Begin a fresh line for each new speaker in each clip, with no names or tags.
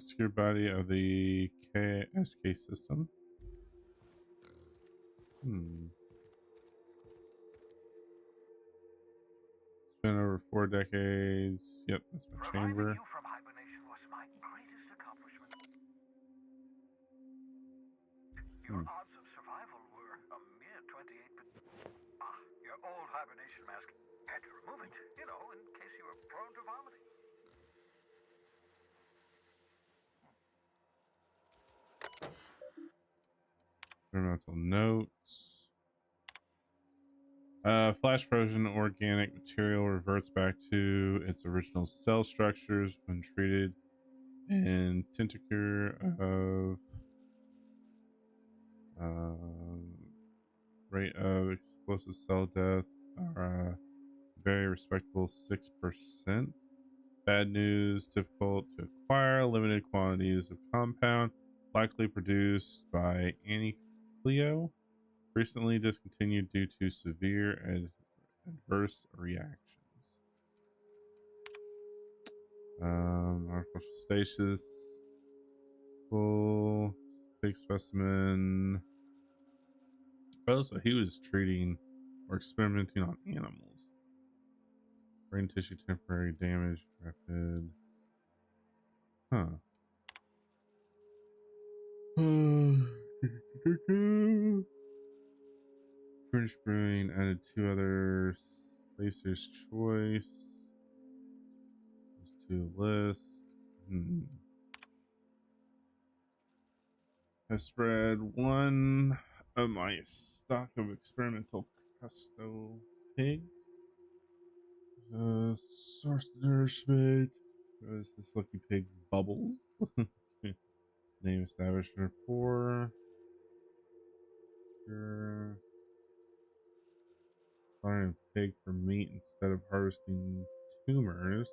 secure body of the KSK system. It's been over 4 decades. Yep, that's my chamber.
You from hibernation was my greatest accomplishment. Your odds of survival were a mere 28%. Your old hibernation mask. Had to remove it, you know, in case you were prone to vomiting.
Experimental notes. Flash frozen organic material reverts back to its original cell structures when treated in tincture of rate of explosive cell death are a very respectable 6%. Bad news, difficult to acquire, limited quantities of compound, likely produced by Anticleo, recently discontinued due to severe adverse reactions. Artificial stasis, full big specimen. Oh, so he was treating or experimenting on animals. Brain tissue temporary damage, rapid. Huh. British Brewing added 2 other Lacer's Choice to the list. I spread 1 of my stock of experimental pesto pigs. Source nourishment. Is this lucky pig Bubbles? Name established rapport. Farming pig for meat instead of harvesting tumors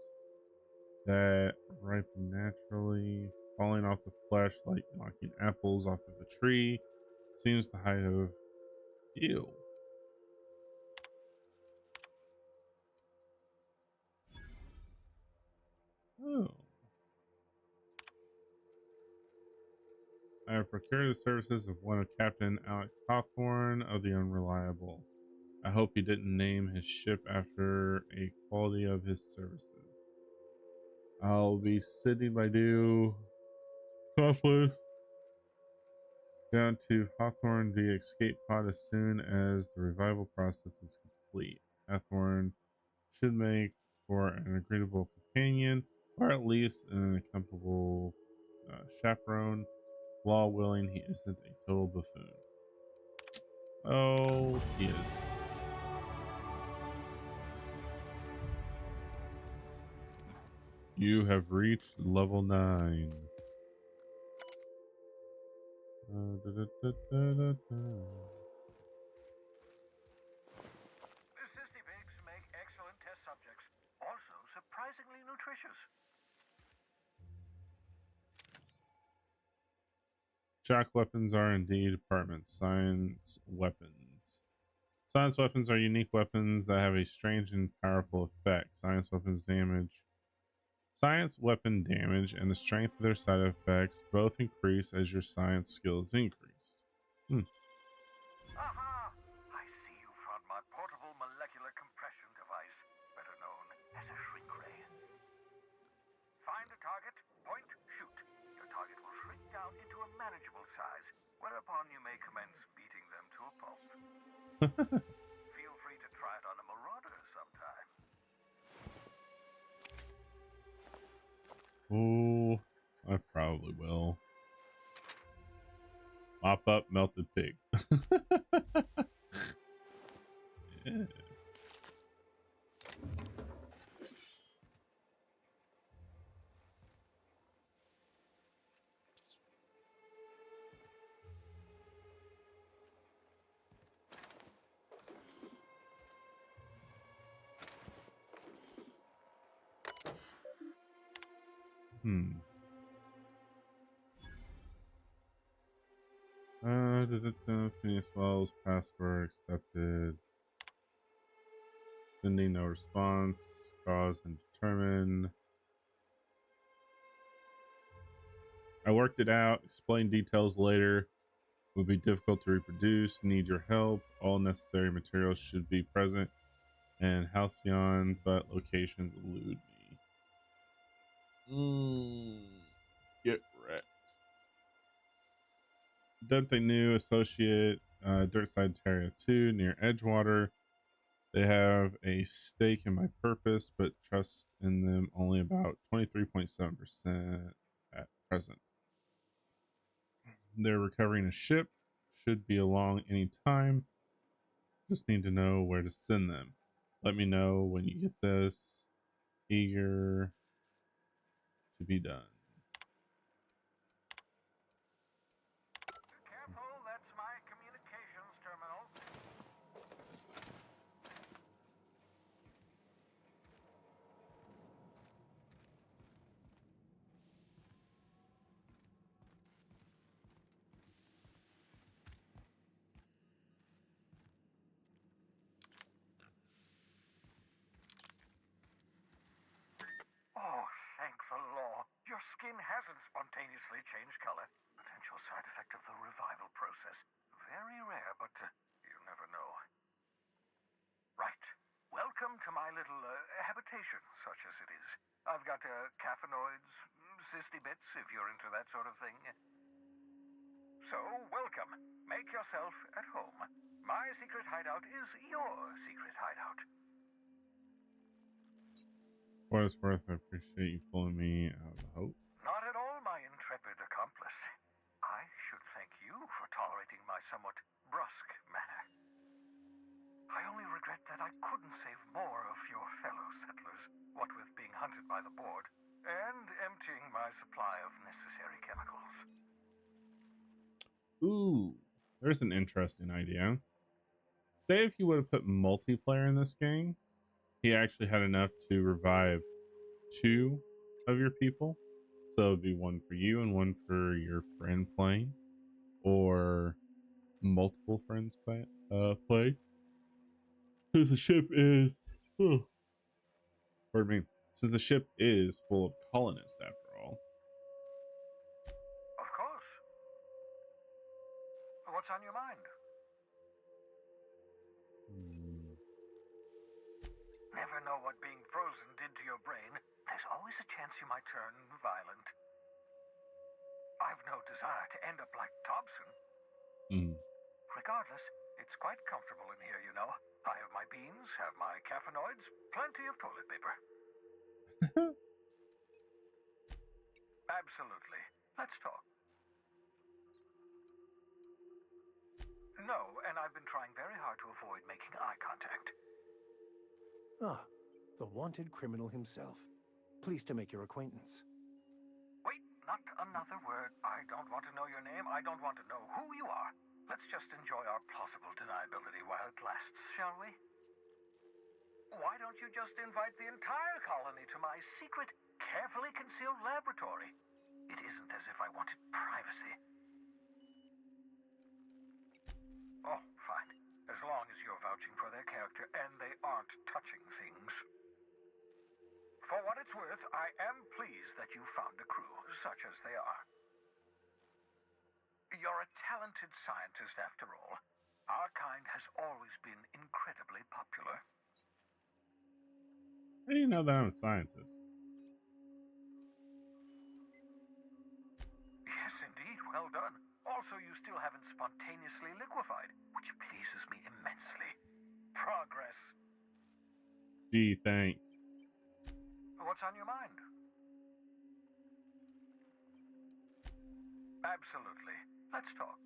that ripen naturally, falling off the flesh like knocking apples off of a tree. Seems to have ew. Oh. I have procured the services of one of Captain Alex Hawthorne of the Unreliable. I hope he didn't name his ship after a quality of his services. I'll be sending my new conflict down to Hawthorne the escape pod as soon as the revival process is complete. Hawthorne should make for an agreeable companion, or at least an accompanying chaperone. Law willing, he isn't a total buffoon. Oh, he is. You have reached level 9.
The Sissy pigs make excellent test subjects. Also surprisingly nutritious.
Shock weapons are indeed department. Science weapons. Science weapons are unique weapons that have a strange and powerful effect. Science weapons damage. Science weapon damage and the strength of their side effects both increase as your science skills increase.
Aha! I see you found my portable molecular compression device, better known as a shrink ray. Find a target, point, shoot. Your target will shrink down into a manageable size, whereupon you may commence beating them to a pulp. Feel free to try it on a marauder sometime.
Oh, I probably will. Mop up melted pig. Yeah. Phineas Wells, password accepted. Sending no response. Cause and determine. I worked it out. Explain details later. Would be difficult to reproduce. Need your help. All necessary materials should be present. And Halcyon, but locations elude me. Get wrecked. Dante New Associate, Dirtside Terra 2 near Edgewater. They have a stake in my purpose, but trust in them only about 23.7% at present. They're recovering a ship. Should be along any time. Just need to know where to send them. Let me know when you get this. Eager to be done.
Careful, that's my communications terminal. Oh, thank the law. Your skin hasn't spontaneously changed color. Potential side effect of the revival process. Very rare, but you never know. Right. Welcome to my little habitation, such as it is. I've got caffeinoids, cysty bits, if you're into that sort of thing. So, welcome. Make yourself at home. My secret hideout is your secret hideout.
For what it's worth, I appreciate you pulling me out of the hope.
Not at all, my intrepid accomplice. I should thank you for tolerating my somewhat brusque manner. I only regret that I couldn't save more of your fellow settlers, what with being hunted by the board, and emptying my supply of necessary chemicals.
Ooh, there's an interesting idea. Say if you would have put multiplayer in this game, he actually had enough to revive 2 of your people. So it'd be one for you and one for your friend playing, or multiple friends play. Since the ship is, pardon me, since the ship is full of colonists after all.
Of course. What's on your mind? Never know what being frozen did to your brain. There's always a chance you might turn violent. I've no desire to end up like Dobson. Regardless, it's quite comfortable in here, you know. I have my beans, have my caffeinoids, plenty of toilet paper. Absolutely. Let's talk. No, and I've been trying very hard to avoid making eye contact.
Ah, the wanted criminal himself. Pleased to make your acquaintance.
Wait, not another word. I don't want to know your name. I don't want to know who you are. Let's just enjoy our plausible deniability while it lasts, shall we? Why don't you just invite the entire colony to my secret, carefully concealed laboratory? It isn't as if I wanted privacy. Oh, fine. As long as you're vouching for their character and they aren't touching things. For what it's worth, I am pleased that you found a crew, such as they are. You're a talented scientist, after all. Our kind has always been incredibly popular.
How do you know that I'm a scientist?
Yes, indeed. Well done. Also, you still haven't spontaneously liquefied, which pleases me immensely. Progress.
Gee, thanks.
What's on your mind? Absolutely. Let's talk.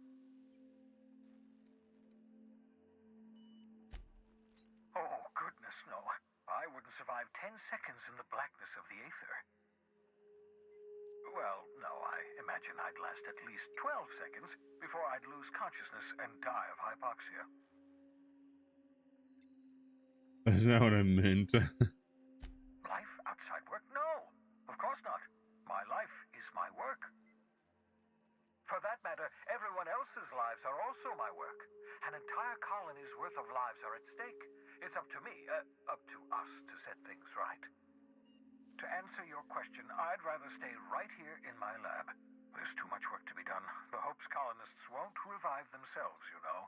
Oh, goodness, no. I wouldn't survive 10 seconds in the blackness of the aether. Well, no, I imagine I'd last at least 12 seconds before I'd lose consciousness and die of hypoxia.
That's not what I meant.
Life outside work? No, of course not. My life is my work. For that matter, everyone else's lives are also my work. An entire colony's worth of lives are at stake. It's up to me, up to us to set things right. To answer your question, I'd rather stay right here in my lab. There's too much work to be done. The Hope's colonists won't revive themselves, you know.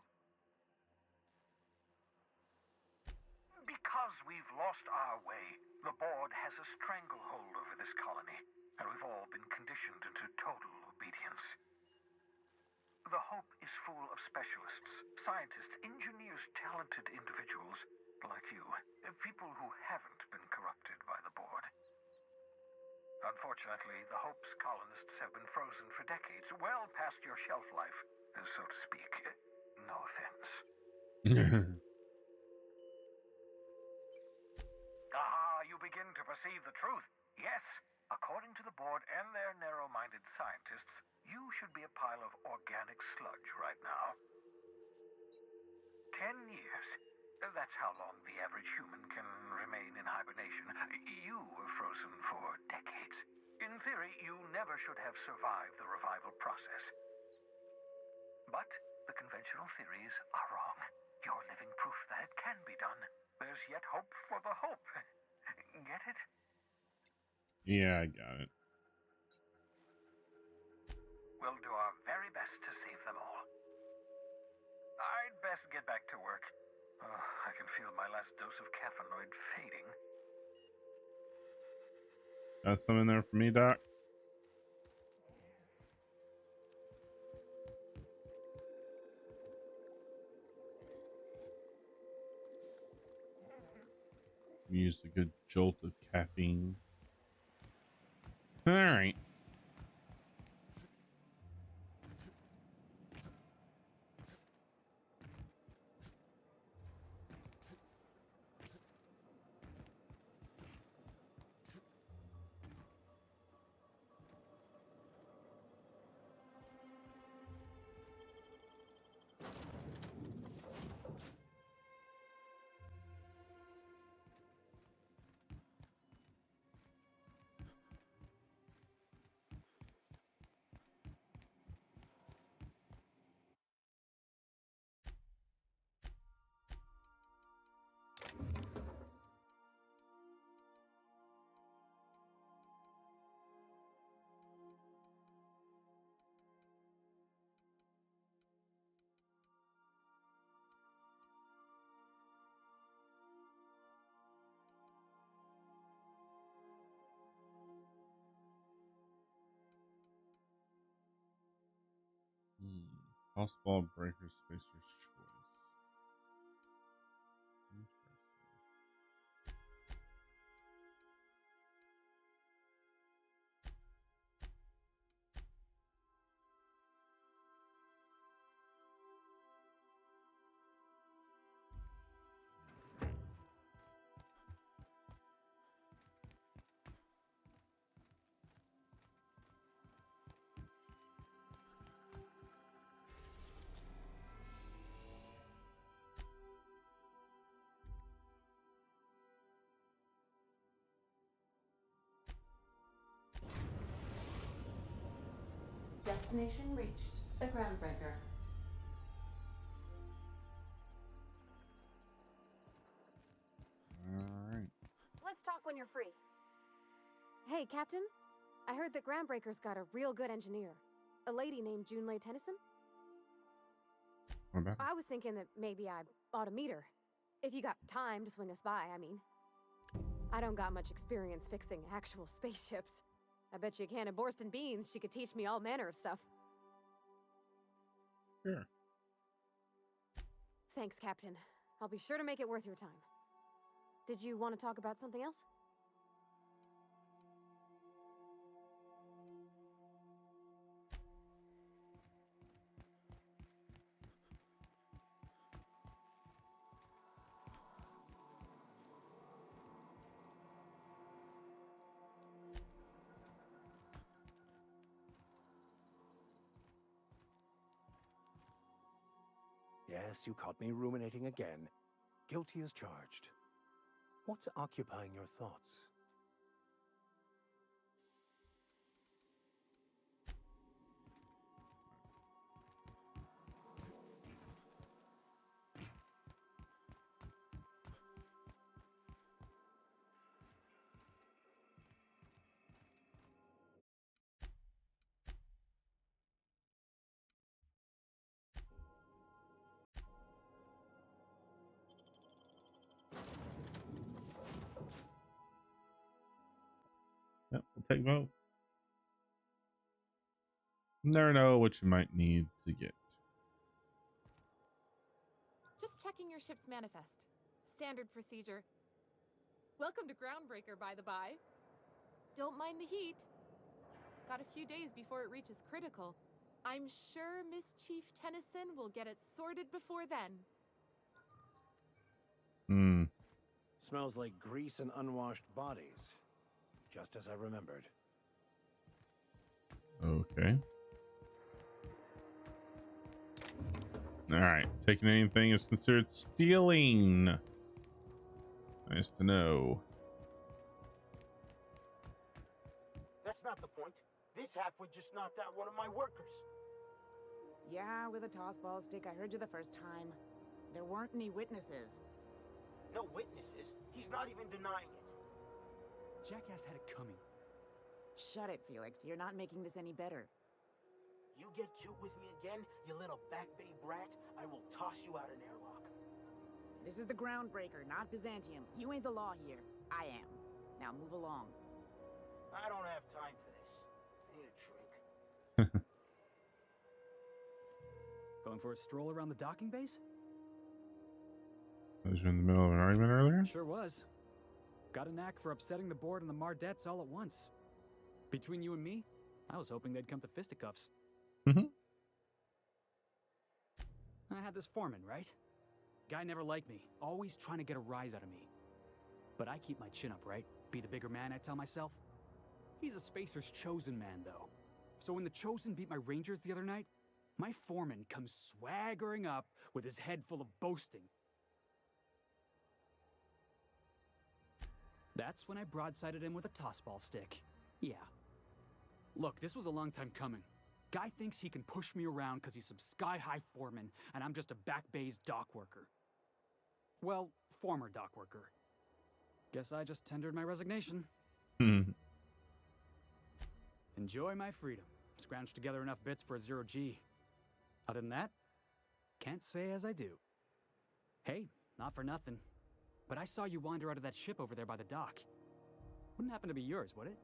Because we've lost our way, the board has a stranglehold over this colony, and we've all been conditioned into total obedience. The Hope is full of specialists, scientists, engineers, talented individuals like you. People who haven't been corrupted by the board. Unfortunately, the Hope's colonists have been frozen for decades, well past your shelf life, so to speak. No offense. You begin to perceive the truth. Yes, according to the board and their narrow-minded scientists, you should be a pile of organic sludge right now. 10 years. That's how long the average human can remain in hibernation. You were frozen for decades. In theory, you never should have survived the revival process. But the conventional theories are wrong. You're living proof that it can be done. There's yet hope for the Hope. Get it?
Yeah, I got it.
We'll do our very best to save them all. I'd best get back to work. I can feel my last dose of caffeinoid fading.
Got some in there for me, Doc? Use a good jolt of caffeine. All right. Possible breaker spacer's choice. Interesting.
Destination reached. The Groundbreaker.
All right.
Let's talk when you're free. Hey, Captain. I heard that Groundbreaker's got a real good engineer. A lady named Junlei Tennyson.
What about it?
I was thinking that maybe I ought to meet her. If you got time to swing us by, I mean. I don't got much experience fixing actual spaceships. I bet you a can of Borston beans she could teach me all manner of stuff.
Sure.
Thanks, Captain. I'll be sure to make it worth your time. Did you want to talk about something else?
Yes, you caught me ruminating again. Guilty as charged. What's occupying your thoughts?
take both. Never know what you might need to get.
Just checking your ship's manifest. Standard procedure. Welcome to Groundbreaker, by the by. Don't mind the heat. Got a few days before it reaches critical. I'm sure Miss Chief Tennyson will get it sorted before then.
Hmm.
Smells like grease and unwashed bodies. Just as I remembered.
Okay. All right. Taking anything is considered stealing. Nice to know.
That's not the point. This halfwit just knocked out one of my workers.
Yeah, with a tossball stick. I heard you the first time. There weren't any witnesses.
No witnesses. He's not even denying it.
Jackass had it coming.
Shut it, Felix. You're not making this any better.
You get cute with me again, you little back bay brat, I will toss you out an airlock.
This is the Groundbreaker, not Byzantium. You ain't the law here. I am. Now move along.
I don't have time for this. I need a drink.
Going for a stroll around the docking base?
Was you in the middle of an argument earlier?
Sure was. Got a knack for upsetting the board and the Mardettes all at once. Between you and me, I was hoping they'd come to fisticuffs.
Mm-hmm.
I had this foreman, right? Guy never liked me, always trying to get a rise out of me. But I keep my chin up, right? Be the bigger man, I tell myself. He's a Spacer's chosen man, though. So when the Chosen beat my Rangers the other night, my foreman comes swaggering up with his head full of boasting. That's when I broadsided him with a tossball stick. Yeah. Look, this was a long time coming. Guy thinks he can push me around because he's some sky-high foreman, and I'm just a back bay's dock worker. Well, former dock worker. Guess I just tendered my resignation. Enjoy my freedom. Scrounged together enough bits for a 0G. Other than that, can't say as I do. Hey, not for nothing, but I saw you wander out of that ship over there by the dock. Wouldn't happen to be yours, would it?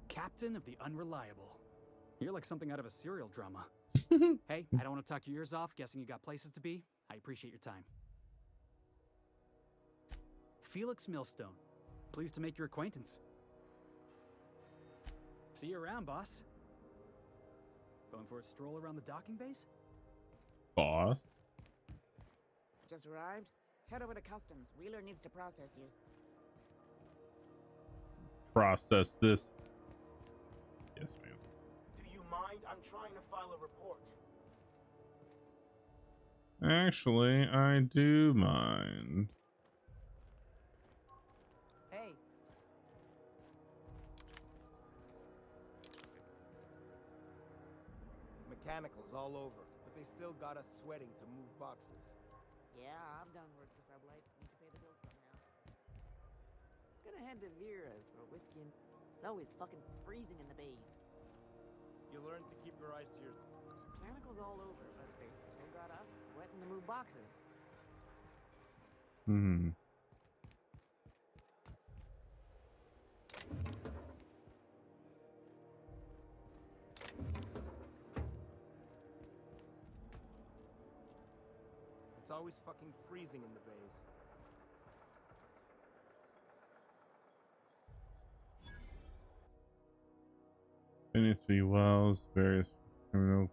Captain of the Unreliable. You're like something out of a serial drama. Hey, I don't want to talk your ears off, guessing you got places to be. I appreciate your time. Felix Millstone. Pleased to make your acquaintance. See you around, boss. Going for a stroll around the docking base?
Boss.
Just arrived? Head over to customs. Wheeler needs to process you.
Process this. Yes, ma'am.
Do you mind? I'm trying to file a report.
Actually, I do mind.
Hey.
Mechanicals all over, but they still got us sweating to move boxes.
Yeah, I've done work for Sublight. Need to pay the bills somehow. Gonna head to Vera's for whiskey and... It's always fucking freezing in the bays.
You learn to keep your eyes to your...
Mechanicals all over, but they still got us sweating to move boxes.
Hmm.
It's always fucking freezing in the bays.
Phineas V. Wells, various criminal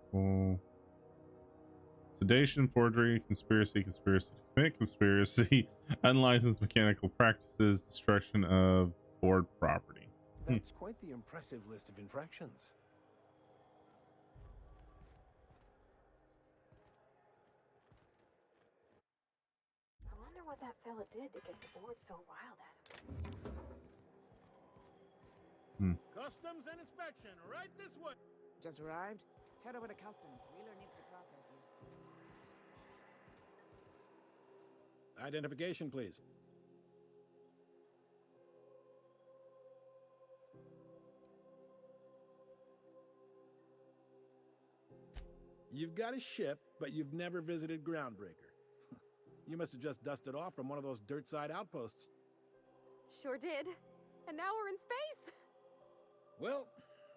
sedation, forgery, conspiracy to commit conspiracy, unlicensed mechanical practices, destruction of board property.
That's quite the impressive list of infractions.
I wonder what that fella did to get the board so wild at him.
Customs and inspection, right this way.
Just arrived? Head over to customs. Wheeler needs to process you.
Identification, please. You've got a ship, but you've never visited Groundbreaker. You must have just dusted off from one of those dirt side outposts.
Sure did. And now we're in space!
Well,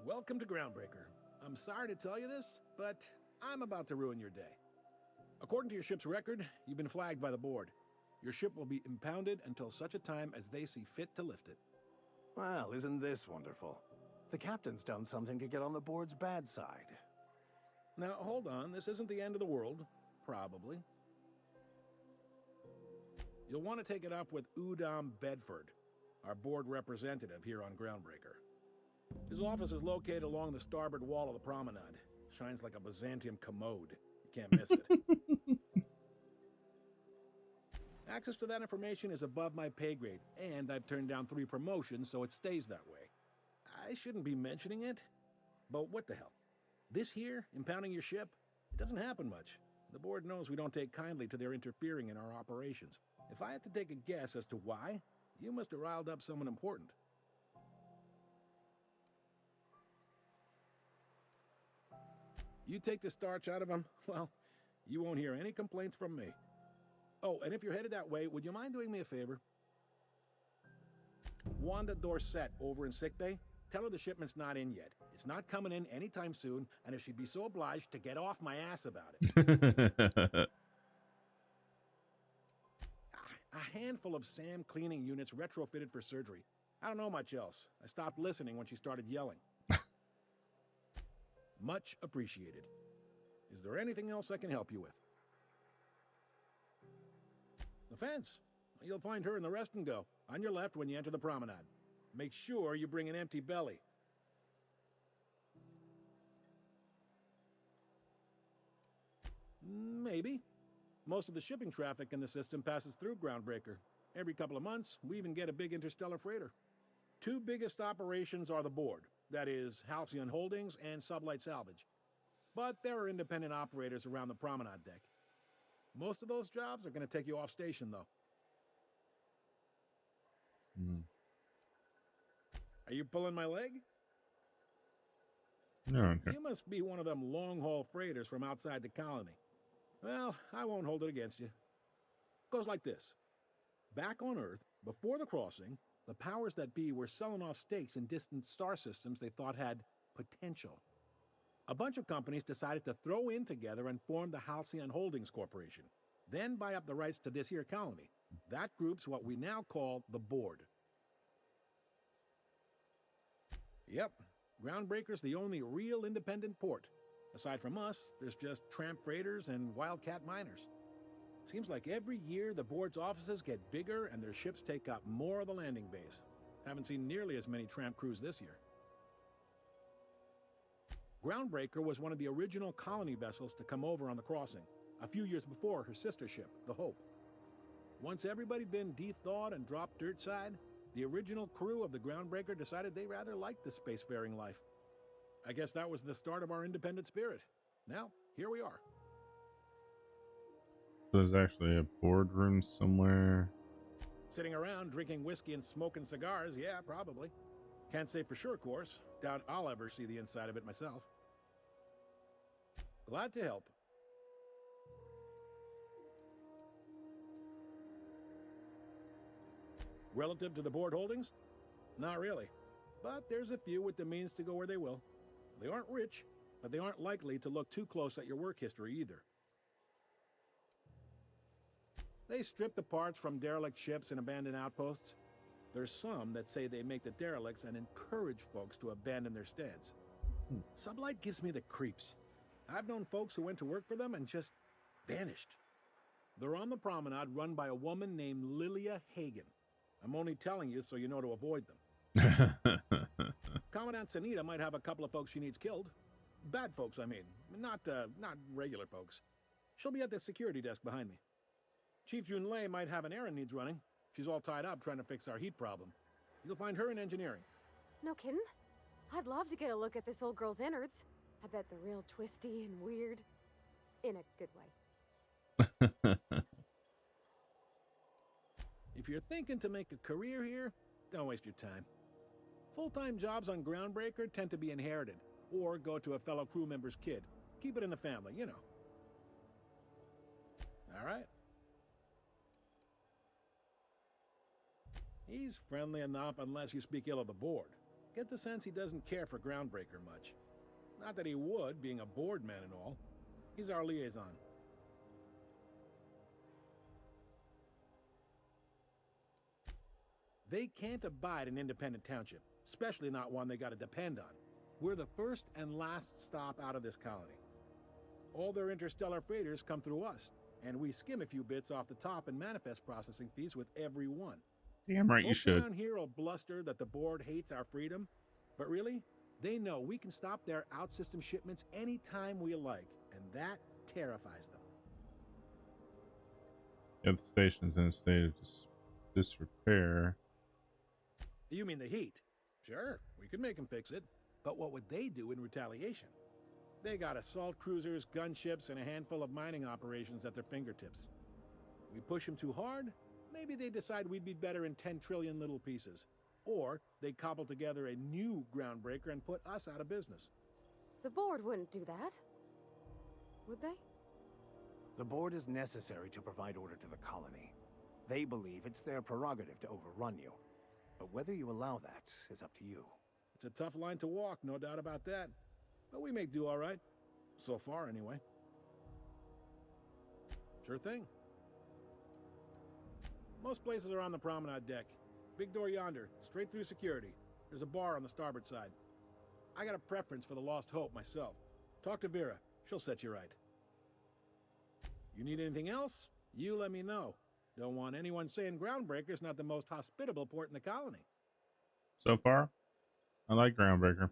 welcome to Groundbreaker. I'm sorry to tell you this, but I'm about to ruin your day. According to your ship's record, you've been flagged by the board. Your ship will be impounded until such a time as they see fit to lift it.
Well, isn't this wonderful? The captain's done something to get on the board's bad side.
Now, hold on. This isn't the end of the world. Probably. You'll want to take it up with Udom Bedford, our board representative here on Groundbreaker. His office is located along the starboard wall of the promenade. Shines like a Byzantium commode. You can't miss it. Access to that information is above my pay grade, and I've turned down 3 promotions, so it stays that way. I shouldn't be mentioning it, but what the hell? This here, impounding your ship, it doesn't happen much. The board knows we don't take kindly to their interfering in our operations. If I had to take a guess as to why, you must have riled up someone important. You take the starch out of them, well, you won't hear any complaints from me. Oh, and if you're headed that way, would you mind doing me a favor? Wanda Dorset over in sickbay, tell her the shipment's not in yet. It's not coming in anytime soon, and if she'd be so obliged to get off my ass about it. A handful of SAM cleaning units retrofitted for surgery. I don't know much else. I stopped listening when she started yelling. Much appreciated. Is there anything else I can help you with? The fence. You'll find her in the rest and go, on your left when you enter the promenade. Make sure you bring an empty belly. Maybe. Most of the shipping traffic in the system passes through Groundbreaker. Every couple of months, we even get a big interstellar freighter. 2 biggest operations are the board, that is, Halcyon Holdings and Sublight Salvage. But there are independent operators around the promenade deck. Most of those jobs are going to take you off station, though. Are you pulling my leg?
No, okay.
You must be one of them long-haul freighters from outside the colony. Well, I won't hold it against you. Goes like this. Back on Earth, before the crossing, the powers that be were selling off stakes in distant star systems they thought had potential. A bunch of companies decided to throw in together and form the Halcyon Holdings Corporation, then buy up the rights to this here colony. That group's what we now call the Board. Yep, Groundbreaker's the only real independent port. Aside from us, there's just tramp freighters and wildcat miners. Seems like every year the board's offices get bigger and their ships take up more of the landing base. Haven't seen nearly as many tramp crews this year. Groundbreaker was one of the original colony vessels to come over on the crossing, a few years before her sister ship, the Hope. Once everybody'd been de-thawed and dropped dirt side, the original crew of the Groundbreaker decided they rather liked the spacefaring life. I guess that was the start of our independent spirit. Now, here we are.
There's actually a boardroom somewhere.
Sitting around drinking whiskey and smoking cigars, yeah, probably. Can't say for sure, of course. Doubt I'll ever see the inside of it myself. Glad to help. Relative to the board holdings? Not really. But there's a few with the means to go where they will. They aren't rich, but they aren't likely to look too close at your work history either. They strip the parts from derelict ships and abandoned outposts. There's some that say they make the derelicts and encourage folks to abandon their steads. Sublight gives me the creeps. I've known folks who went to work for them and just vanished. They're on the promenade run by a woman named Lilia Hagen. I'm only telling you so you know to avoid them. Commandant Sanita might have a couple of folks she needs killed. Bad folks, I mean. Not regular folks. She'll be at the security desk behind me. Chief Junlei might have an errand needs running. She's all tied up trying to fix our heat problem. You'll find her in engineering.
No kidding? I'd love to get a look at this old girl's innards. I bet they're real twisty and weird. In a good way.
If you're thinking to make a career here, don't waste your time. Full-time jobs on Groundbreaker tend to be inherited, or go to a fellow crew member's kid. Keep it in the family, you know. All right. He's friendly enough unless you speak ill of the board. Get the sense he doesn't care for Groundbreaker much. Not that he would, being a board man and all. He's our liaison. They can't abide an independent township, especially not one they gotta depend on. We're the first and last stop out of this colony. All their interstellar freighters come through us, and we skim a few bits off the top in manifest processing fees with every one.
Damn right you
Folks
should.
around here will bluster that the board hates our freedom, but really, they know we can stop their out-system shipments anytime we like, and that terrifies them.
Yeah, the station's in a state of disrepair.
You mean the heat? Sure, we could make them fix it, but what would they do in retaliation? They got assault cruisers, gunships, and a handful of mining operations at their fingertips. We push them too hard, maybe they decide we'd be better in 10 trillion little pieces. Or they cobble together a new Groundbreaker and put us out of business.
The board wouldn't do that. Would they?
The board is necessary to provide order to the colony. They believe it's their prerogative to overrun you. But whether you allow that is up to you.
It's a tough line to walk, no doubt about that. But we make do all right. So far, anyway. Sure thing. Most places are on the promenade deck. Big door yonder, straight through security. There's a bar on the starboard side. I got a preference for the Lost Hope myself. Talk to Vera. She'll set you right. You need anything else? You let me know. Don't want anyone saying Groundbreaker's not the most hospitable port in the colony.
So far, I like Groundbreaker.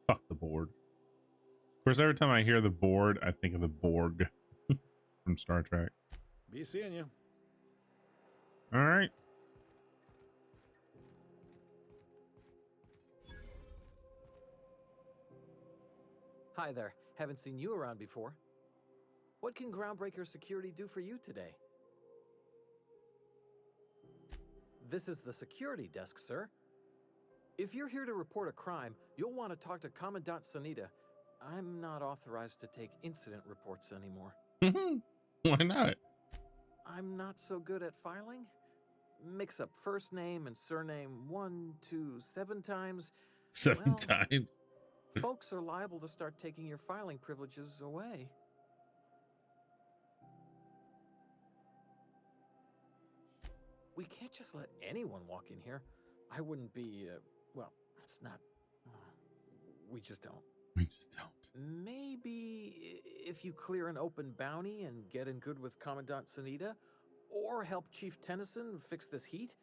Fuck the board. Of course, every time I hear the board, I think of the Borg from Star Trek.
Be seeing you.
All right.
Hi there. Haven't seen you around before. What can Groundbreaker Security do for you today? This is the security desk, sir. If you're here to report a crime, you'll want to talk to Commandant Sanita. I'm not authorized to take incident reports anymore.
Why not?
I'm not so good at filing. Mix up first name and surname 1, 2, 7 times.
7 times.
Folks are liable to start taking your filing privileges away. We can't just let anyone walk in here. I wouldn't be, well, it's not... we just don't.
We just don't.
Maybe if you clear an open bounty and get in good with Commandant Sanita, or help Chief Tennyson fix this heat,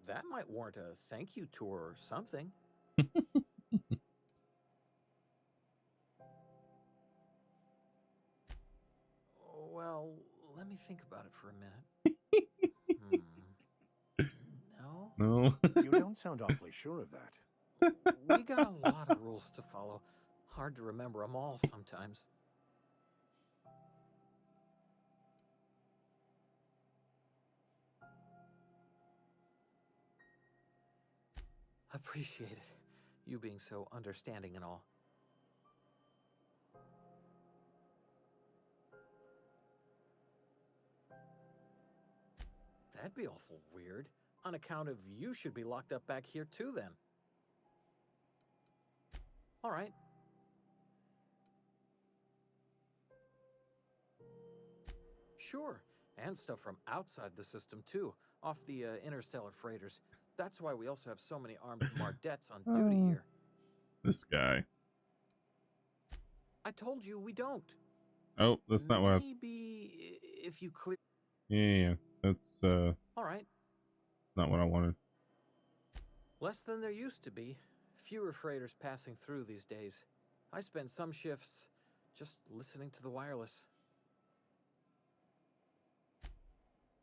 that might warrant a thank you tour or something. Well, let me think about it for a minute. No?
No.
You don't sound awfully sure of that.
We got a lot of rules to follow. Hard to remember them all sometimes. Appreciate it. You being so understanding and all. That'd be awful weird. On account of you should be locked up back here too then. All right. Sure. And stuff from outside the system too. Off the interstellar freighters. That's why we also have so many armed Mardettes on duty here.
This guy.
I told you we don't.
Oh, that's not what.
Maybe if you clear.
Yeah, that's
All right.
not what I wanted.
Less than there used to be. Fewer freighters passing through these days. I spend some shifts just listening to the wireless.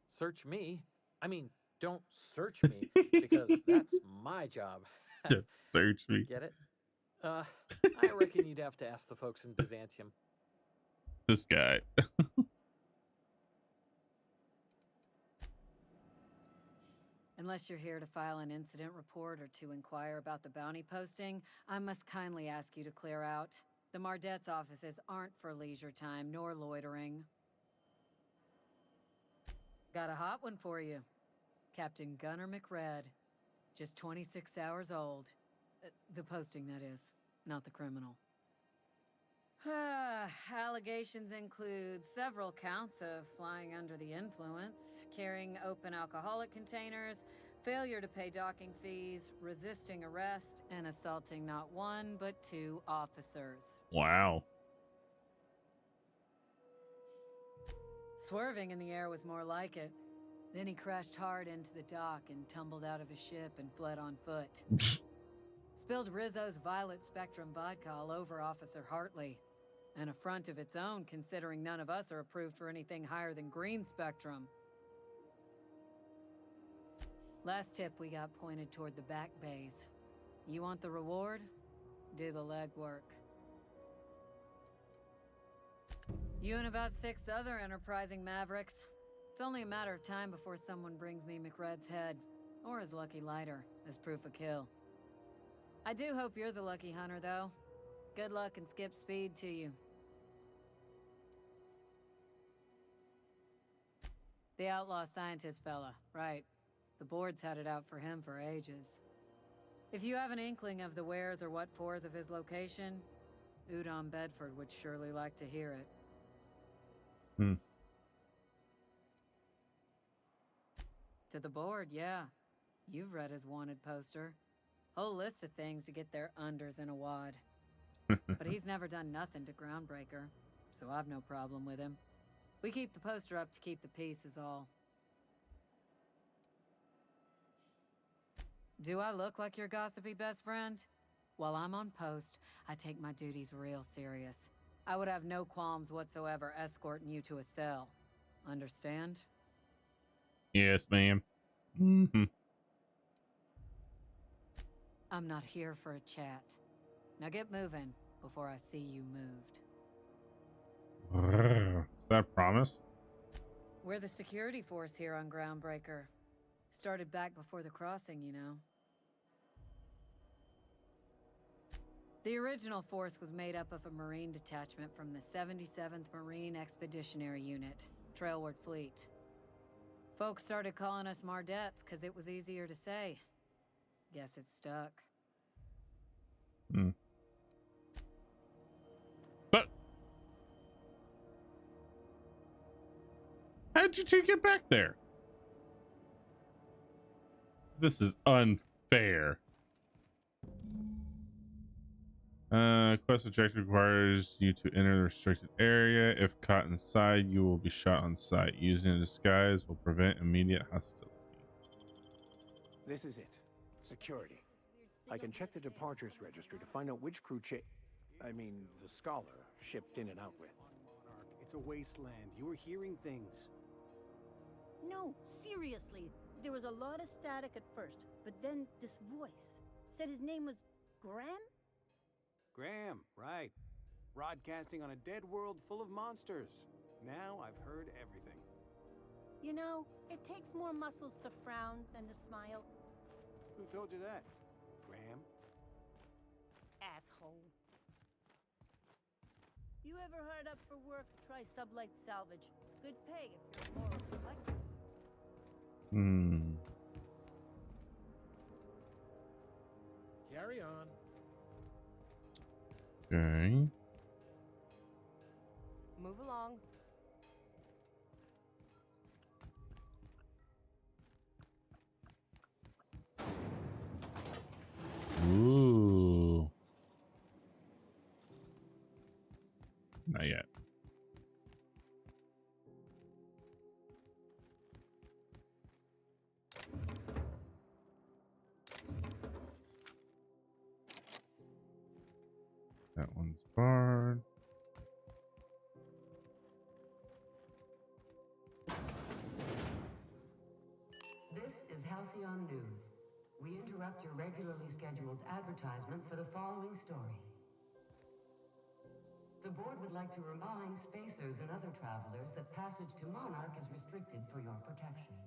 Search me. I mean, don't search me, because that's my job.
Don't search me.
Get it? I reckon you'd have to ask the folks in Byzantium.
This guy.
Unless you're here to file an incident report or to inquire about the bounty posting, I must kindly ask you to clear out. The Mardet's offices aren't for leisure time nor loitering. Got a hot one for you. Captain Gunnar McRed. Just 26 hours old. The posting, that is, not the criminal. Allegations include several counts of flying under the influence, carrying open alcoholic containers, failure to pay docking fees, resisting arrest, and assaulting not one but 2 officers.
Wow.
Swerving in the air was more like it. Then he crashed hard into the dock and tumbled out of his ship and fled on foot. Spilled Rizzo's Violet Spectrum vodka all over Officer Hartley. An affront of its own, considering none of us are approved for anything higher than green spectrum. Last tip we got pointed toward the back bays. You want the reward? Do the legwork. You and about 6 other enterprising mavericks. It's only a matter of time before someone brings me McRed's head, or his lucky lighter, as proof of kill. I do hope you're the lucky hunter, though. Good luck and skip speed to you. The outlaw scientist fella, right. The board's had it out for him for ages. If you have an inkling of the wheres or what fors of his location, Udon Bedford would surely like to hear it. To the board, yeah. You've read his wanted poster. Whole list of things to get their unders in a wad. But he's never done nothing to Groundbreaker, so I've no problem with him. We keep the poster up to keep the peace is all. Do I look like your gossipy best friend? While I'm on post, I take my duties real serious. I would have no qualms whatsoever escorting you to a cell. Understand?
Yes, ma'am.
I'm not here for a chat. Now get moving before I see you moved.
Is that a promise?
We're the security force here on Groundbreaker. Started back before the crossing, you know. The original force was made up of a Marine detachment from the 77th Marine Expeditionary Unit, Trailward Fleet. Folks started calling us Mardettes because it was easier to say. Guess it stuck.
But how'd you two get back there? This is unfair. Quest objective requires you to enter the restricted area. If caught inside, you will be shot on sight. Using a disguise will prevent immediate hostility.
This is it. Security. I can check the departures registry to find out which crew the Scholar shipped in and out with.
Monarch, it's a wasteland. You were hearing things.
No, seriously. There was a lot of static at first, but then this voice said his name was Graham?
Graham, right. Broadcasting on a dead world full of monsters. Now I've heard everything.
You know, it takes more muscles to frown than to smile.
Who told you that? Graham?
Asshole. You ever hard up for work? Try Sublight Salvage. Good pay if you're more flexible.
Carry on.
Okay.
Move along.
Ooh. Not yet. That one's barred.
This is Halcyon News. We interrupt your regularly scheduled advertisement for the following story. The board would like to remind spacers and other travelers that passage to Monarch is restricted for your protection.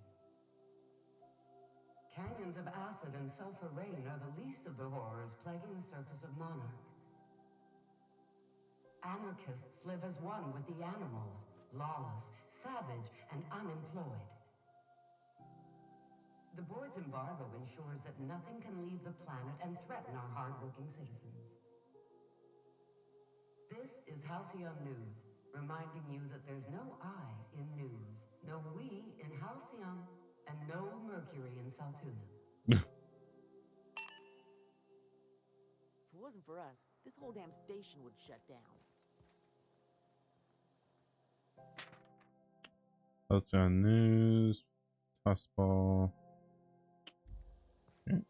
Canyons of acid and sulfur rain are the least of the horrors plaguing the surface of Monarch. Anarchists live as one with the animals, lawless, savage, and unemployed. The board's embargo ensures that nothing can leave the planet and threaten our hardworking citizens. This is Halcyon News, reminding you that there's no I in news, no we in Halcyon, and no Mercury in Saltuna.
If it wasn't for us, this whole damn station would shut down.
Halcyon News. Toss ball. Okay.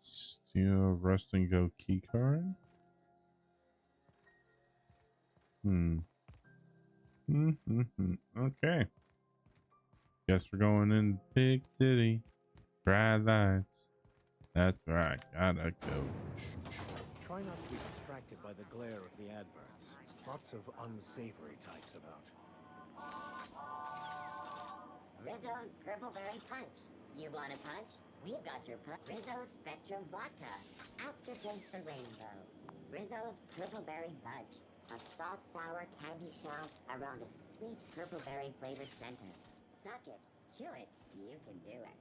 Steal rest and go key card. Okay. Guess we're going in big city. Bright lights. That's right. Gotta go.
Try not to be distracted by the glare of the adverts. Lots of unsavory types about.
Rizzo's Purpleberry Punch. You want a punch? We've got your punch. Rizzo's Spectrum Vodka. Aftertaste the rainbow. Rizzo's Purpleberry Budge. A soft, sour candy shell around a sweet purpleberry flavored center. Suck it. Chew it. You can do it.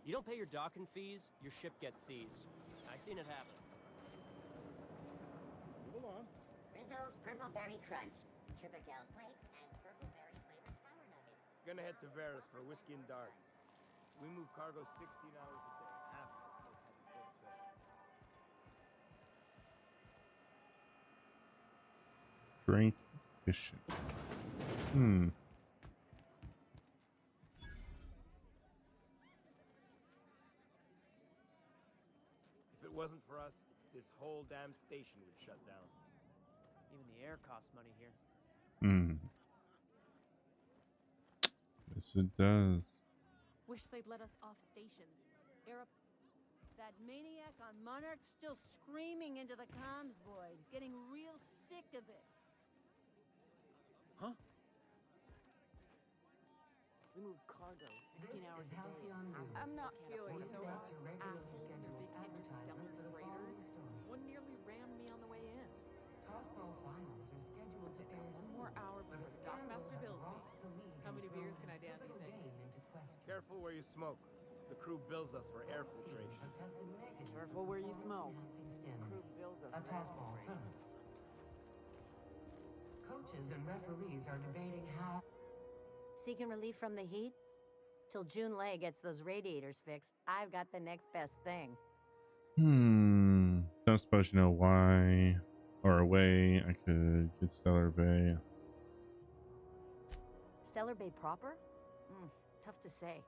You don't pay your docking fees, your ship gets seized. I've seen it happen.
Move along.
Rizzo's Purpleberry Crunch. Triple flakes and purpleberry flavored sour nuggets.
Gonna head to Veris for whiskey and darts. We move cargo 16 hours a day. Half of us still have full sails.
Drink efficient.
If it wasn't for us, this whole damn station would shut down. Even the air costs money here.
Yes, it does.
Wish they'd let us off station. That maniac on Monarch's still screaming into the comms void, getting real sick of it.
Huh? We move cargo 16 hours a day.
I'm not feeling so hot.
Regularly
Assholes and their big
advertisement
interstellar
for the
freighters.
following story.
One nearly rammed me on the way in.
Tossball finals are scheduled to air
One more hour
but a
before
scandal
Dockmaster
has
bills me.
rocked the league
How
and
many
thrown
beers
the
can I down, do you
pivotal
think?
game into question.
Careful where you smoke. The crew bills us for air filtration.
Have tested negative
Careful where you smoke.
performance-enhancing
Crew
stims.
bills us
A
for
tossball
infiltration.
first. Coaches and referees are debating how.
Seeking relief from the heat? Till Junlei gets those radiators fixed, I've got the next best thing.
Don't suppose you know why or a way I could get Stellar Bay.
Stellar Bay proper? Tough to say.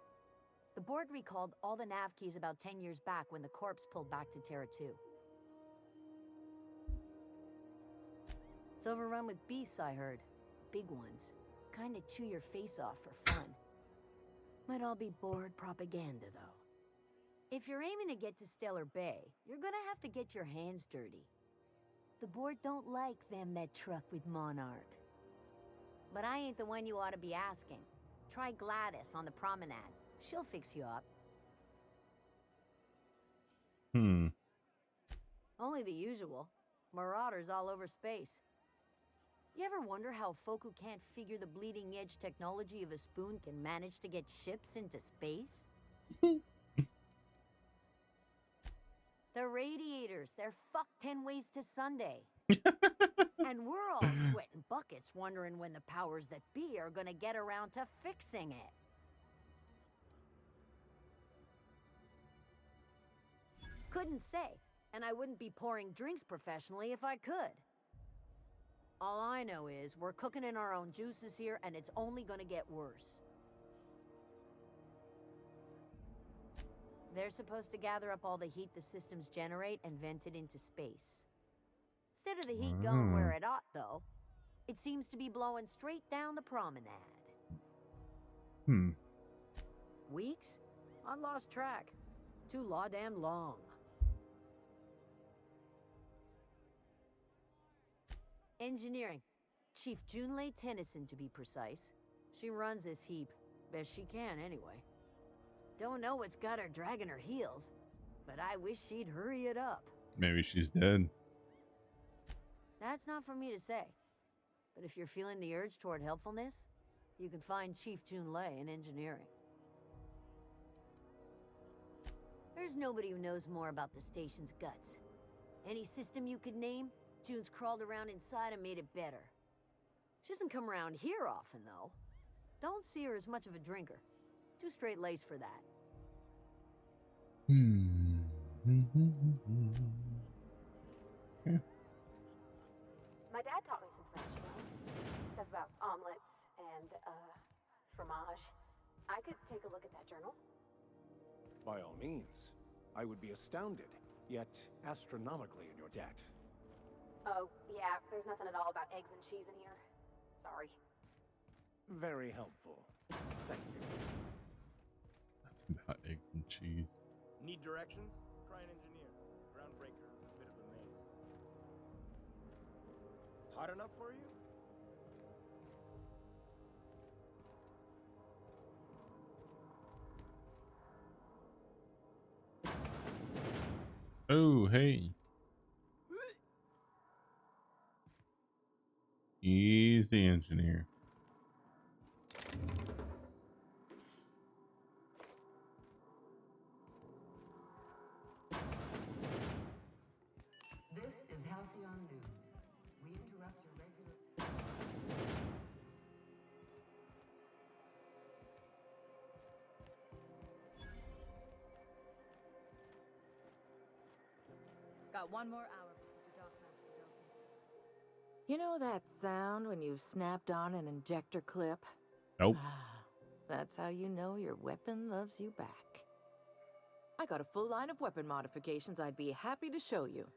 The board recalled all the nav keys about 10 years back when the corps pulled back to Terra 2. It's overrun with beasts, I heard. Big ones. Kinda chew your face off for fun. Might all be board propaganda, though. If you're aiming to get to Stellar Bay, you're gonna have to get your hands dirty. The board don't like them that truck with Monarch. But I ain't the one you ought to be asking. Try Gladys on the promenade. She'll fix you up. Only the usual. Marauders all over space. You ever wonder how folk who can't figure the bleeding edge technology of a spoon can manage to get ships into space? The radiators, they're fucked 10 ways to Sunday. And we're all sweating buckets wondering when the powers that be are gonna get around to fixing it. Couldn't say, and I wouldn't be pouring drinks professionally if I could. All I know is we're cooking in our own juices here, and it's only gonna get worse. They're supposed to gather up all the heat the systems generate and vent it into space. Instead of the heat going where it ought, though, it seems to be blowing straight down the promenade. Weeks? I lost track. Too law-damn long. Engineering. Chief Junlei Tennyson, to be precise. She runs this heap. Best she can, anyway. Don't know what's got her dragging her heels.
but I wish she'd hurry it up.
Maybe she's dead.
That's not for me to say. But if you're feeling the urge toward helpfulness, you can find Chief Jun Lei in engineering. There's nobody who knows more about the station's guts. Any system you could name, Jun's crawled around inside and made it better. She doesn't come around here often, though. Don't see her as much of a drinker. Too straight-laced for that.
Okay.
My dad taught me some French, you know? Stuff about omelets and, fromage. I could take a look at that journal.
By all means. I would be astounded, yet astronomically in your debt.
Oh, yeah, there's nothing at all about eggs and cheese in here. Sorry.
Very helpful. Thank you.
Nothing about eggs and cheese.
Need directions? Try an engineer. Groundbreaker is a bit of a maze. Hot enough for you?
Oh, hey. He's the engineer.
This is Halcyon News. We interrupt your regular...
Got one more hour before the Dockmaster bills me.
You know that sound when you've snapped on an injector clip?
Nope.
That's how you know your weapon loves you back. I got a full line of weapon modifications I'd be happy to show you.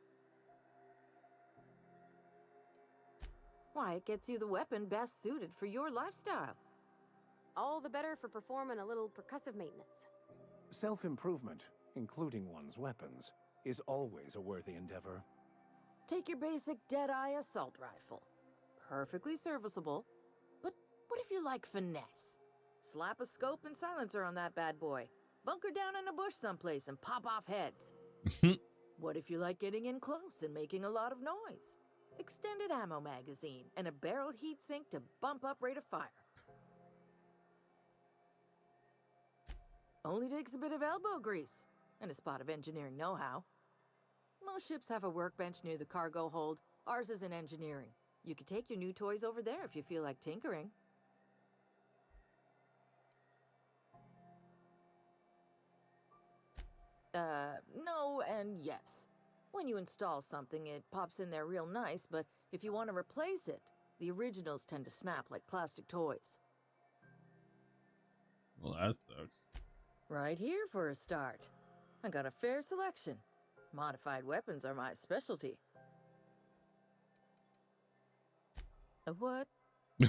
Why, it gets you the weapon best suited for your lifestyle.
All the better for performing a little percussive maintenance.
Self-improvement, including one's weapons, is always a worthy endeavor.
Take your basic Deadeye assault rifle. Perfectly serviceable. But what if you like finesse? Slap a scope and silencer on that bad boy. Bunker down in a bush someplace and pop off heads. What if you like getting in close and making a lot of noise? Extended ammo magazine and a barrel heatsink to bump up rate of fire. Only takes a bit of elbow grease and a spot of engineering know-how. Most ships have a workbench near the cargo hold. Ours is in engineering. You could take your new toys over there if you feel like tinkering. No and yes. When you install something, it pops in there real nice, but if you want to replace it, the originals tend to snap like plastic toys.
Well, that sucks.
Right here for a start. I got a fair selection. Modified weapons are my specialty. A what?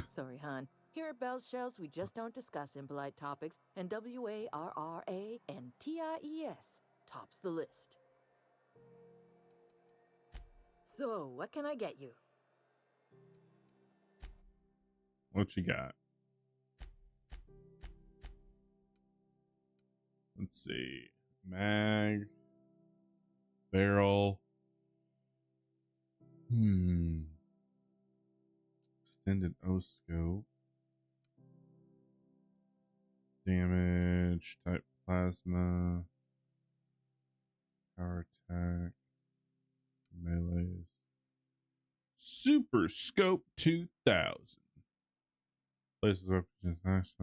Sorry, hon. Here at Bell's Shells, we just don't discuss impolite topics, and WARRANTIES tops the list. So, what can I get you?
What you got? Let's see. Mag. Barrel. Extended O-scope. Damage. Type plasma. Power attack. Melees. Super Scope 2000. Places weapons nice.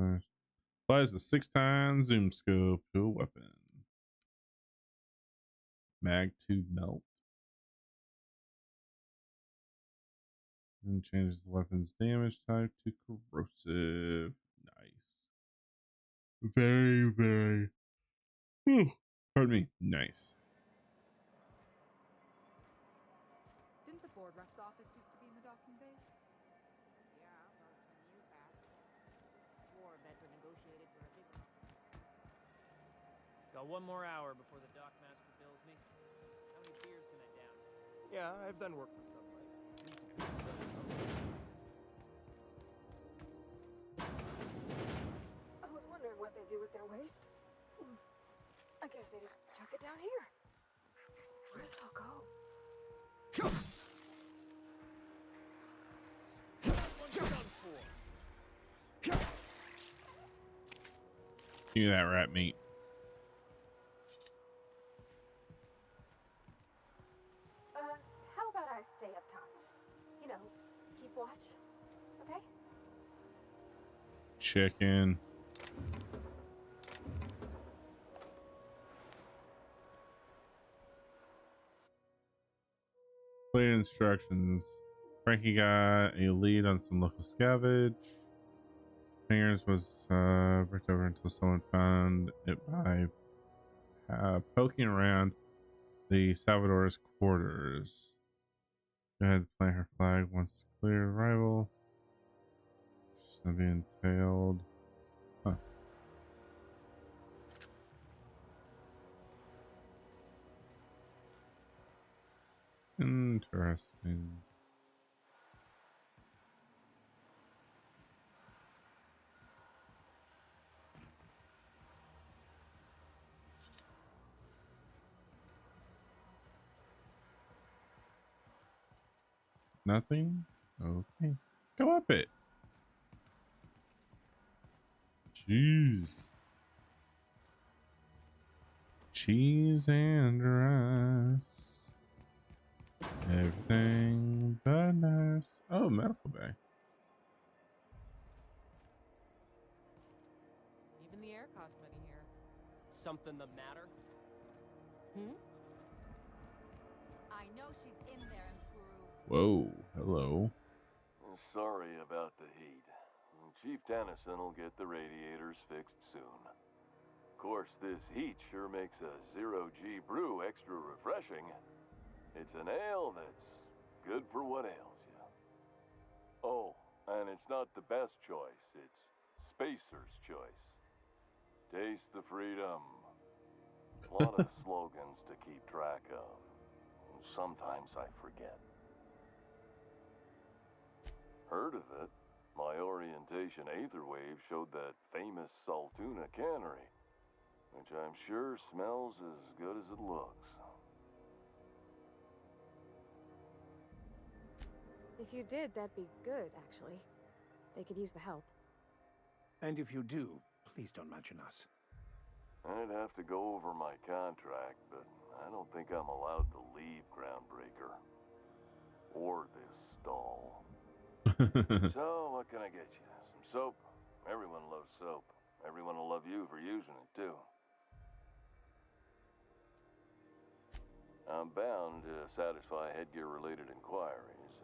Applies the 6x zoom scope to a weapon. Mag tube melt. And changes the weapon's damage type to corrosive. Nice. Very, very. Pardon me. Nice.
Didn't the board rep's office used to be in the docking bays? Yeah, about 10 years back. War veteran negotiated for a bigger office.
Got one more hour before the Dockmaster bills me. How many beers can I down?
Yeah, I've done work for Subway.
I was wondering what they do with their waste. I guess they just chuck it down here.
Give me that rat meat.
How about I stay up top? You know, keep watch, okay?
Chicken. Clear instructions. Frankie got a lead on some local scavenge. Fingers was bricked over until someone found it by poking around the Salvador's quarters. Go ahead, plant her flag once to clear arrival. She's not being tailed. Huh. Interesting. Nothing? Okay. Go up it. Jeez. Cheese and rice. Everything but nice. Oh, medical bay.
Even the air costs money here.
Something the matter?
I know she's in there in Peru.
Whoa. Hello.
Sorry about the heat. Chief Tennyson will get the radiators fixed soon. Of course, this heat sure makes a zero-G brew extra refreshing. It's an ale that's good for what ails you. Oh, and it's not the best choice. It's Spacer's choice. Taste the freedom. A lot of slogans to keep track of. Sometimes I forget. Heard of it? My orientation aether wave showed that famous Saltuna cannery, which I'm sure smells as good as it looks.
If you did, that'd be good, actually. They could use the help.
And if you do, please don't mention us.
I'd have to go over my contract, but I don't think I'm allowed to leave Groundbreaker. Or this stall. So, what can I get you? Some soap? Everyone loves soap. Everyone will love you for using it, too. I'm bound to satisfy headgear-related inquiries.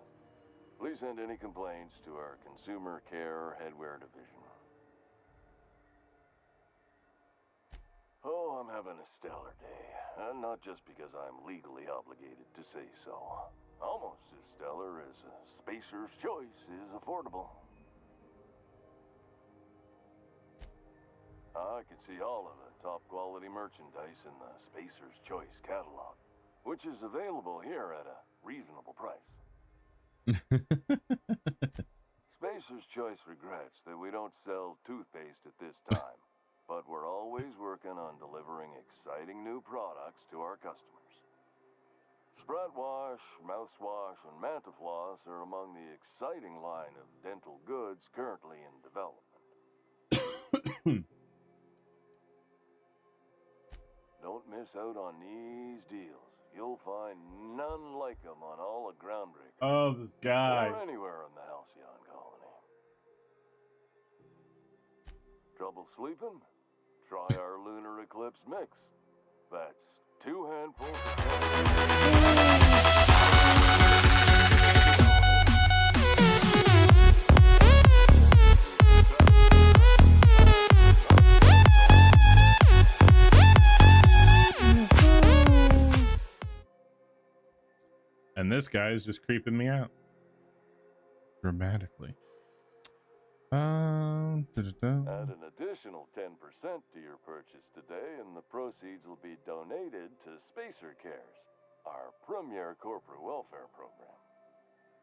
Please send any complaints to our Consumer Care Headwear Division. Oh, I'm having a stellar day. And not just because I'm legally obligated to say so. Almost as stellar as a Spacer's Choice is affordable. I can see all of the top quality merchandise in the Spacer's Choice catalog, which is available here at a reasonable price. Spacer's Choice regrets that we don't sell toothpaste at this time, but we're always working on delivering exciting new products to our customers. Sprout Wash, Mouthwash, and Mantafloss are among the exciting line of dental goods currently in development. Don't miss out on these deals. You'll find none like them on all of Groundbreaker.
Oh, this guy.
Or anywhere in the Halcyon colony. Trouble sleeping? Try our Lunar Eclipse mix. That's 2 handfuls of...
And this guy is just creeping me out dramatically.
Add an additional 10% to your purchase today, and the proceeds will be donated to Spacer Cares, our premier corporate welfare program.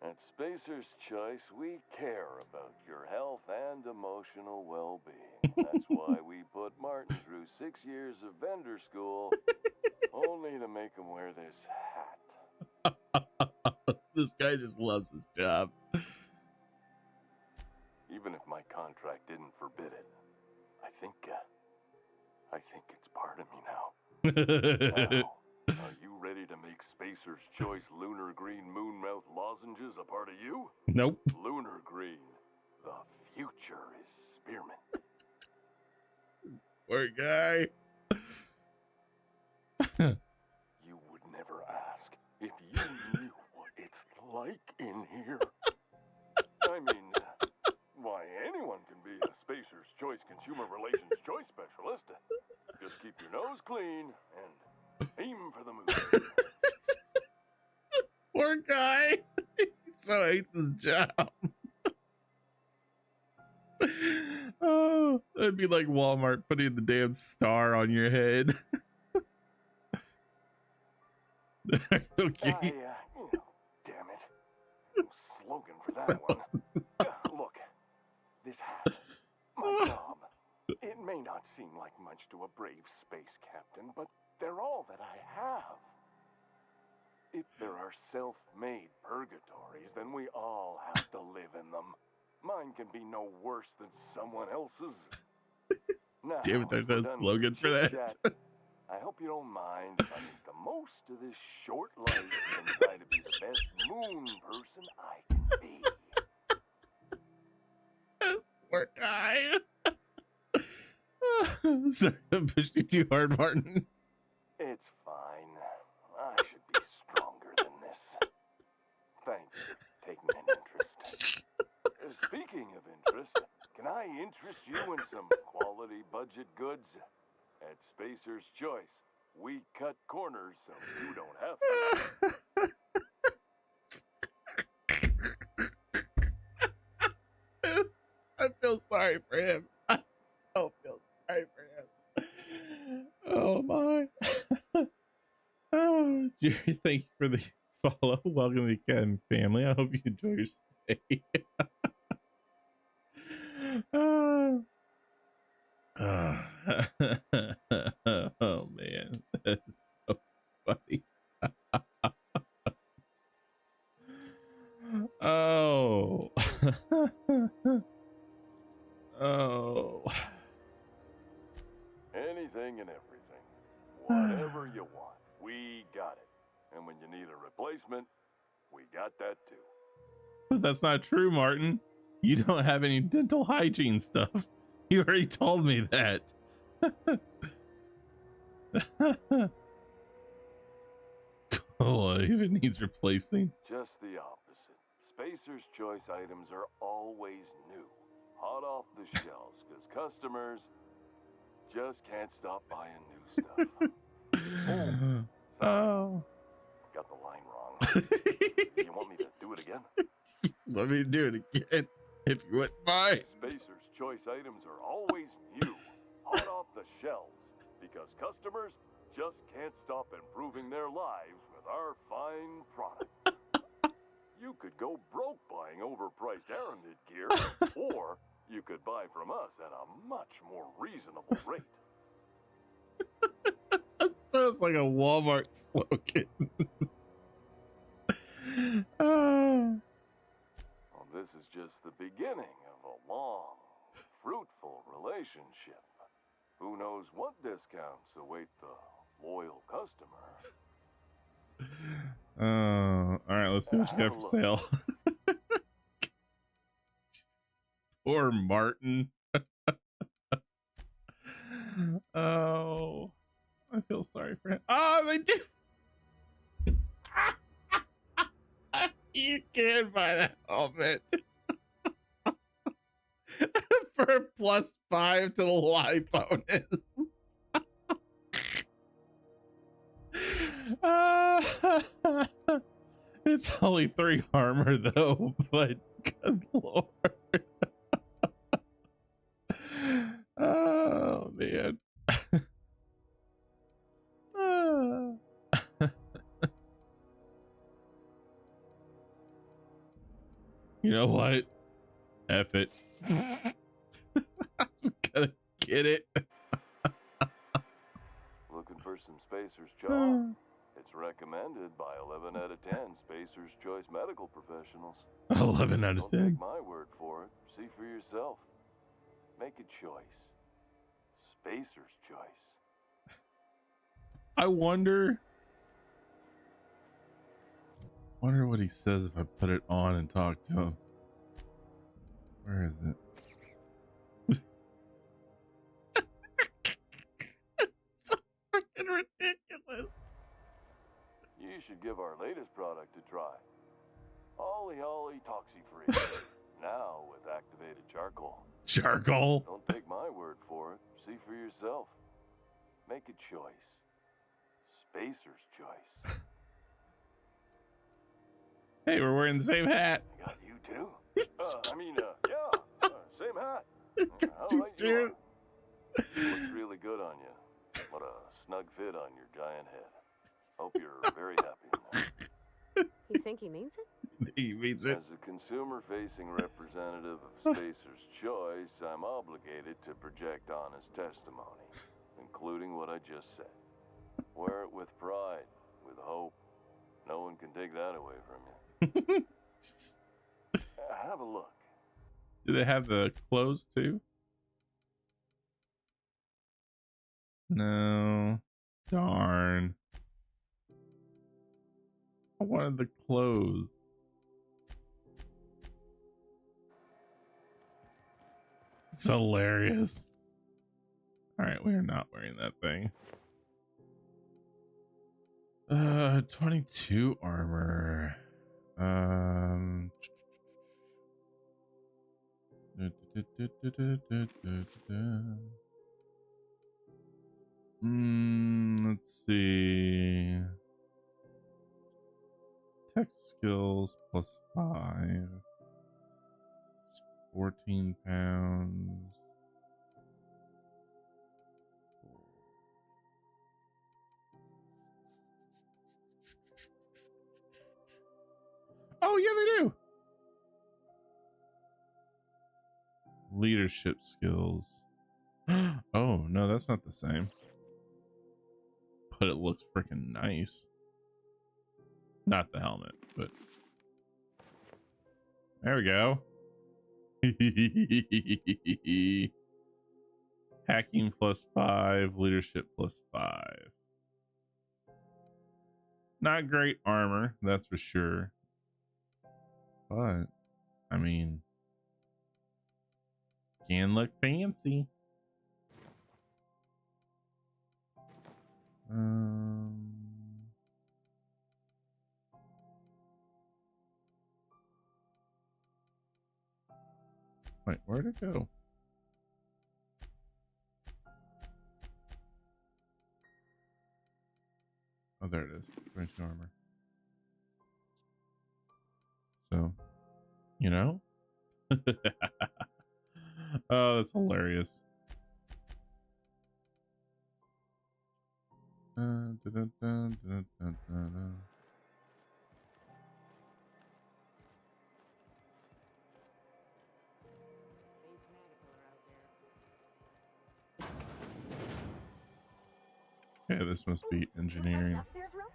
At Spacer's Choice, we care about your health and emotional well-being. That's why we put Martin through 6 years of vendor school, only to make him wear this hat.
This guy just loves his job.
Even if my contract didn't forbid it, I think it's part of me now. Now, are you ready to make Spacer's Choice Lunar Green Moonmouth lozenges a part of you?
Nope.
Lunar Green, the future is spearmint.
Poor guy.
You would never ask if you knew what it's like in here. I mean, why, anyone can be a Spacer's Choice Consumer Relations Choice Specialist. Just keep your nose clean and aim for the moon.
Poor guy. He so hates his job. Oh, that'd be like Walmart putting the damn star on your head. Okay.
Damn it. No slogan for that one. Look, this hat, my job, it may not seem like much to a brave space captain, but they're all that I have. If there are self-made purgatories, then we all have to live in them. Mine can be no worse than someone else's. Now,
Damn it, there's no slogan for that.
I hope you don't mind if I make the most of this short life and try to be the best moon person I can be.
Poor guy. Sorry, I pushed you too hard, Martin.
It's fine. I should be stronger than this. Thanks for taking an interest. Speaking of interest, can I interest you in some quality budget goods? At Spacer's Choice, we cut corners so you don't have to.
I feel sorry for him. I so feel sorry for him. Oh my. Oh, Jerry, thank you for the follow. Welcome to the Academy family. I hope you enjoy your stay. Oh man, that's so funny. Oh. Oh.
Anything and everything. Whatever you want, we got it. And when you need a replacement, we got that too.
But that's not true, Martin. You don't have any dental hygiene stuff. You already told me that. Oh, if it needs replacing.
Just the opposite. Spacer's Choice items are always new, hot off the shelves, because customers just can't stop buying new stuff.
Oh.
Got the line wrong. You want me to do it again?
Let me do it again, if you wouldn't mind.
Spacer's Choice items are always new, hot off the shelves, because customers just can't stop improving their lives with our fine products. You could go broke buying overpriced Aramid gear, or you could buy from us at a much more reasonable rate.
Sounds like a Walmart slogan. Oh.
Well, this is just the beginning of a long, fruitful relationship. Who knows what discounts await the loyal customer?
All right, let's see what you got for sale. Poor Martin. Oh, I feel sorry for him. Oh, they do. You can buy that helmet for a +5 to the live bonus. It's only 3 armor though, but good lord. Oh man. You know what? F it. I'm gonna get it.
Looking for some Spacer's Jaw? It's recommended by 11 out of 10 Spacer's Choice medical professionals.
11 out of
Don't
10.
take my word for it. See for yourself. Make a choice. Spacer's Choice.
I wonder what he says if I put it on and talk to him. Where is it? It's so freaking ridiculous.
You should give our latest product a try. Ollie Ollie Toxi-Free. Now with activated charcoal.
Charcoal?
Don't take my word for it. See for yourself. Make a choice. Spacer's Choice.
Hey, we're wearing the same hat.
I got you too. Same hat. How
You
right you are. Looks really good on you. What a snug fit on your giant head. Hope you're very happy now.
You think he means it?
He means it.
As a consumer-facing representative of Spacer's Choice, I'm obligated to project honest testimony, including what I just said. Wear it with pride, with hope. No one can take that away from you. Have a look.
Do they have the clothes too? No. Darn. I wanted the clothes. It's hilarious. All right, we are not wearing that thing. 22 armor. Let's see. Tech skills plus 5. It's 14 pounds. Oh, yeah, they do. Leadership skills. Oh, no, that's not the same. But it looks freaking nice. Not the helmet, but there we go. Hacking plus 5, leadership plus 5. Not great armor, that's for sure. But, I mean, can look fancy. Wait, where'd it go? Oh, there it is. 22 armor. So, you know? Oh, that's hilarious. Dun, dun, dun, dun, dun, dun, dun. Okay, this must be engineering.
Upstairs room?